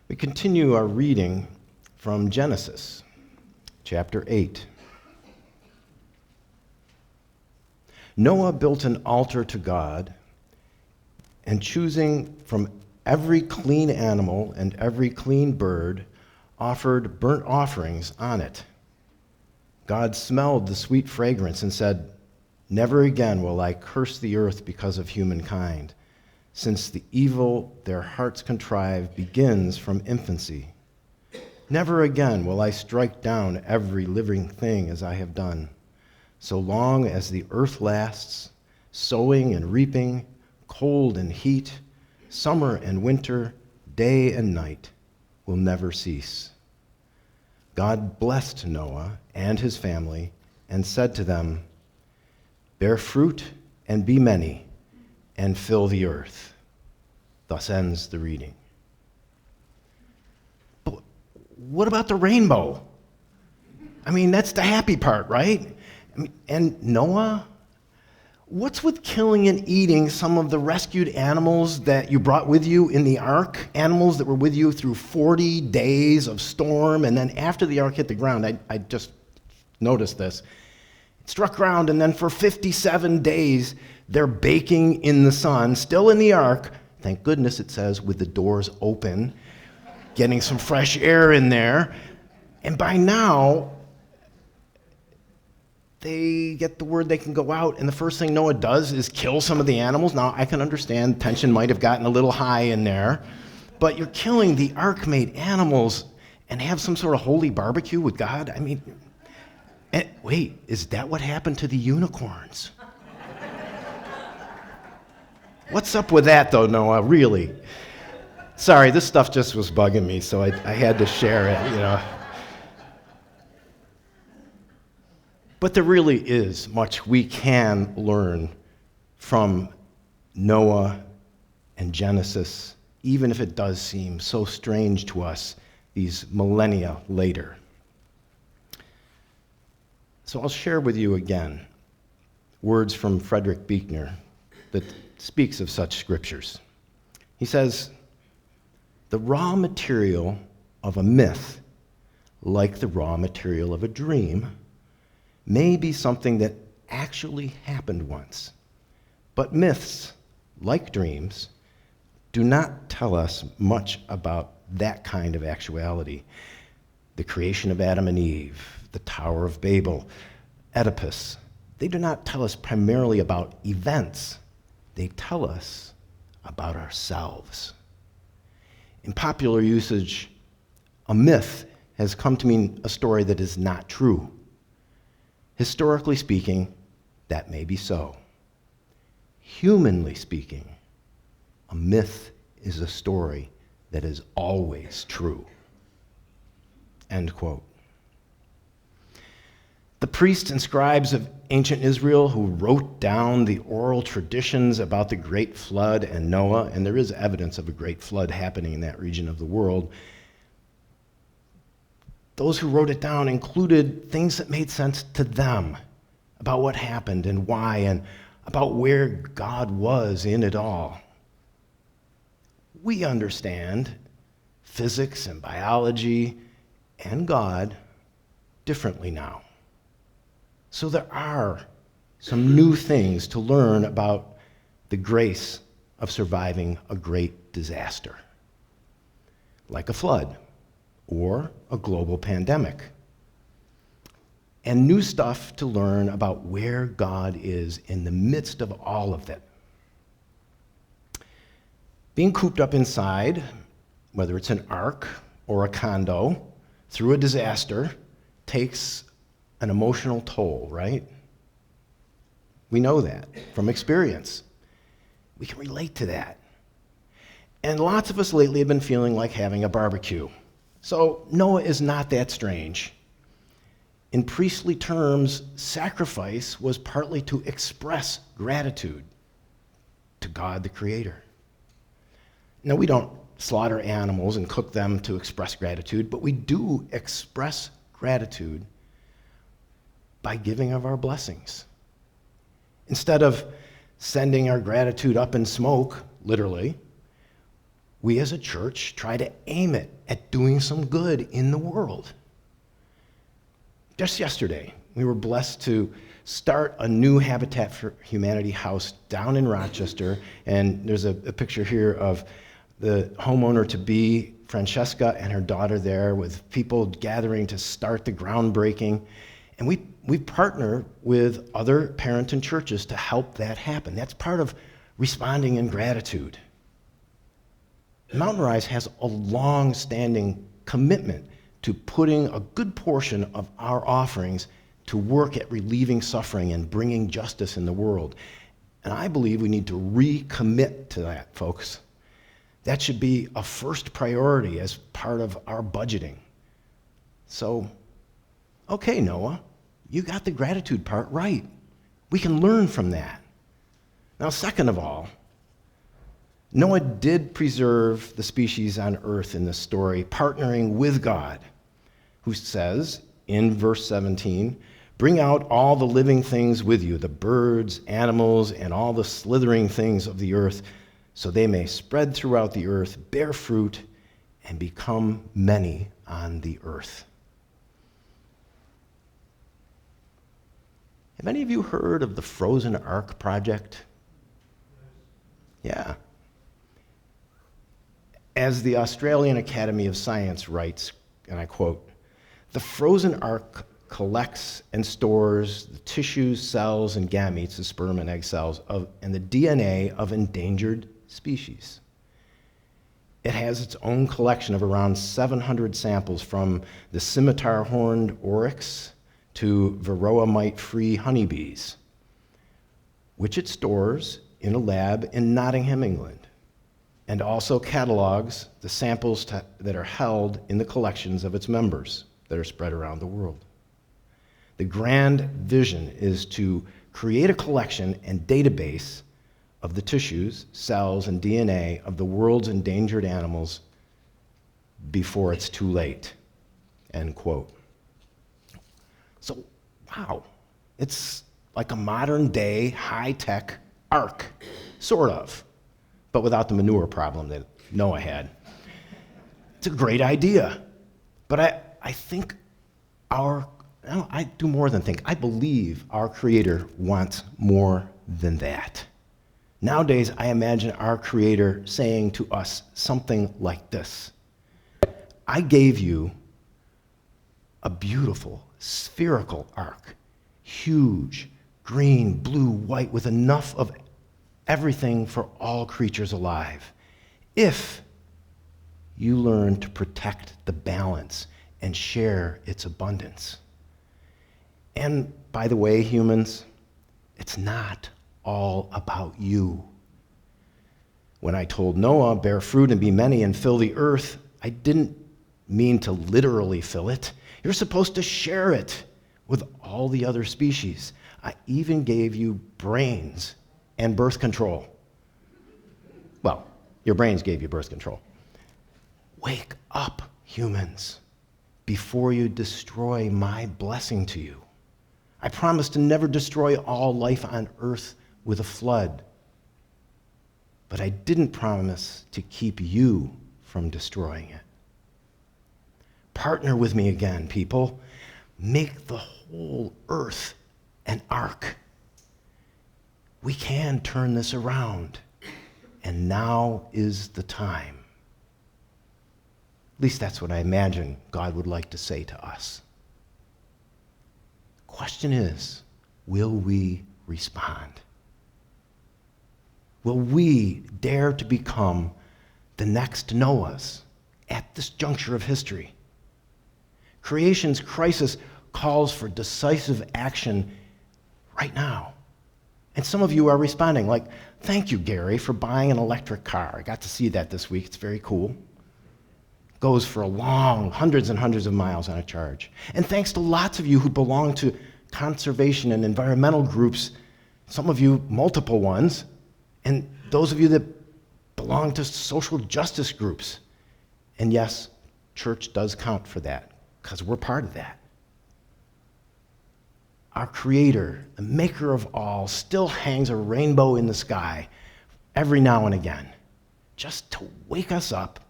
We continue our reading from Genesis, chapter 8. Noah built an altar to God, and choosing from every clean animal and every clean bird, offered burnt offerings on it. God smelled the sweet fragrance and said, "Never again will I curse the earth because of humankind, since the evil their hearts contrive begins from infancy. Never again will I strike down every living thing as I have done. So long as the earth lasts, sowing and reaping, cold and heat, summer and winter, day and night will never cease." God blessed Noah and his family and said to them, "Bear fruit and be many, and fill the earth." Thus ends the reading. But what about the rainbow? I mean, that's the happy part, right? And Noah? What's with killing and eating some of the rescued animals that you brought with you in the ark? Animals that were with you through 40 days of storm, and then after the ark hit the ground, I just noticed this. It struck ground, and then for 57 days, they're baking in the sun, still in the ark. Thank goodness it says with the doors open, getting some fresh air in there. And by now, they get the word they can go out, and the first thing Noah does is kill some of the animals. Now, I can understand tension might have gotten a little high in there, but you're killing the ark-made animals and have some sort of holy barbecue with God? I mean, wait, is that what happened to the unicorns? What's up with that, though, Noah, really? Sorry, this stuff just was bugging me, so I had to share it, you know. But there really is much we can learn from Noah and Genesis, even if it does seem so strange to us these millennia later. So I'll share with you again words from Frederick Buechner that speaks of such scriptures. He says, "The raw material of a myth, like the raw material of a dream, may be something that actually happened once. But myths, like dreams, do not tell us much about that kind of actuality. The creation of Adam and Eve, the Tower of Babel, Oedipus, they do not tell us primarily about events. They tell us about ourselves." In popular usage, a myth has come to mean a story that is not true. Historically speaking, that may be so. Humanly speaking, a myth is a story that is always true. End quote. The priests and scribes of ancient Israel who wrote down the oral traditions about the great flood and Noah, and there is evidence of a great flood happening in that region of the world, those who wrote it down included things that made sense to them about what happened and why, and about where God was in it all. We understand physics and biology and God differently now. So there are some new things to learn about the grace of surviving a great disaster, like a flood or a global pandemic, and new stuff to learn about where God is in the midst of all of it. Being cooped up inside, whether it's an ark or a condo, through a disaster, takes an emotional toll, right? We know that from experience. We can relate to that. And lots of us lately have been feeling like having a barbecue. So Noah is not that strange. In priestly terms, sacrifice was partly to express gratitude to God the Creator. Now, we don't slaughter animals and cook them to express gratitude, but we do express gratitude by giving of our blessings. Instead of sending our gratitude up in smoke, literally, we as a church try to aim it at doing some good in the world. Just yesterday, we were blessed to start a new Habitat for Humanity house down in Rochester, and there's a picture here of the homeowner-to-be, Francesca, and her daughter there, with people gathering to start the groundbreaking. And we partner with other parent and churches to help that happen. That's part of responding in gratitude. Mountain Rise has a long-standing commitment to putting a good portion of our offerings to work at relieving suffering and bringing justice in the world. And I believe we need to recommit to that, folks. That should be a first priority as part of our budgeting. So, okay, Noah, you got the gratitude part right. We can learn from that. Now, second of all, Noah did preserve the species on earth in this story, partnering with God, who says in verse 17, "Bring out all the living things with you, the birds, animals, and all the slithering things of the earth, so they may spread throughout the earth, bear fruit, and become many on the earth." Have any of you heard of the Frozen Ark project? Yeah. As the Australian Academy of Science writes, and I quote, "The frozen ark collects and stores the tissues, cells, and gametes, the sperm and egg cells, and the DNA of endangered species. It has its own collection of around 700 samples, from the scimitar-horned oryx to varroa mite-free honeybees, which it stores in a lab in Nottingham, England, and also catalogs the samples that are held in the collections of its members that are spread around the world. The grand vision is to create a collection and database of the tissues, cells, and DNA of the world's endangered animals before it's too late," end quote. So, wow, it's like a modern-day, high-tech ark, sort of, but without the manure problem that Noah had. It's a great idea, but I think I do more than think. I believe our Creator wants more than that. Nowadays, I imagine our Creator saying to us something like this: "I gave you a beautiful spherical ark, huge, green, blue, white, with enough of everything for all creatures alive, if you learn to protect the balance and share its abundance. And by the way, humans, it's not all about you. When I told Noah, 'Bear fruit and be many and fill the earth,' I didn't mean to literally fill it. You're supposed to share it with all the other species. I even gave you brains and birth control." Well, your brains gave you birth control. Wake up, humans, before you destroy my blessing to you. I promised to never destroy all life on earth with a flood, but I didn't promise to keep you from destroying it. Partner with me again, people. Make the whole earth an ark. We can turn this around, and now is the time. At least that's what I imagine God would like to say to us. Question is, will we respond? Will we dare to become the next Noahs at this juncture of history? Creation's crisis calls for decisive action right now. And some of you are responding, like, "Thank you, Gary, for buying an electric car. I got to see that this week. It's very cool. Goes for a long, hundreds and hundreds of miles on a charge. And thanks to lots of you who belong to conservation and environmental groups, some of you multiple ones, and those of you that belong to social justice groups. And yes, church does count for that, because we're part of that. Our Creator, the maker of all, still hangs a rainbow in the sky every now and again, just to wake us up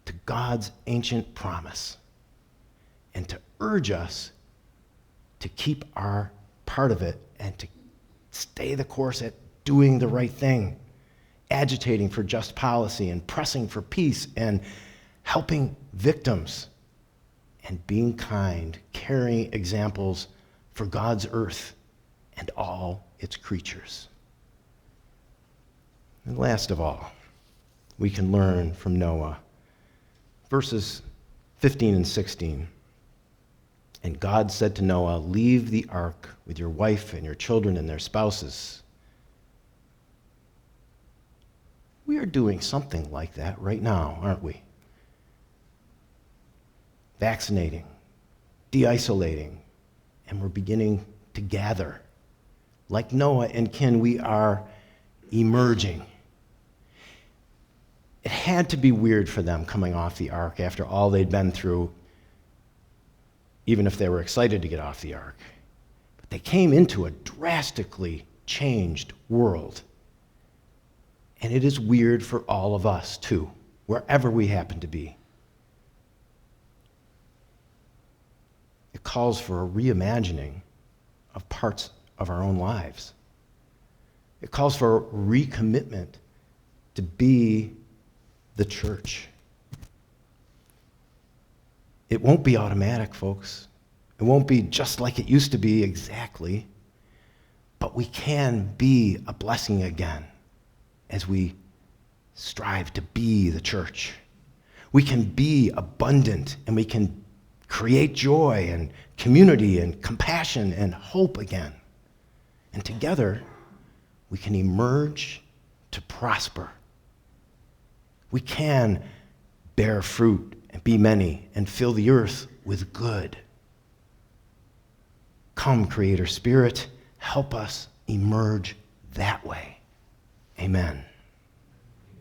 to God's ancient promise and to urge us to keep our part of it and to stay the course at doing the right thing, agitating for just policy and pressing for peace and helping victims and being kind, carrying examples for God's earth and all its creatures. And last of all, we can learn from Noah. Verses 15 and 16. And God said to Noah, leave the ark with your wife and your children and their spouses. We are doing something like that right now, aren't we? Vaccinating, de-isolating, and we're beginning to gather. Like Noah and kin, we are emerging. It had to be weird for them coming off the ark after all they'd been through, even if they were excited to get off the ark. But they came into a drastically changed world. And it is weird for all of us, too, wherever we happen to be. It calls for a reimagining of parts of our own lives. It calls for a recommitment to be the church. It won't be automatic, folks. It won't be just like it used to be exactly, but we can be a blessing again as we strive to be the church. We can be abundant and we can create joy and community and compassion and hope again. And together, we can emerge to prosper. We can bear fruit and be many and fill the earth with good. Come, Creator Spirit, help us emerge that way. Amen.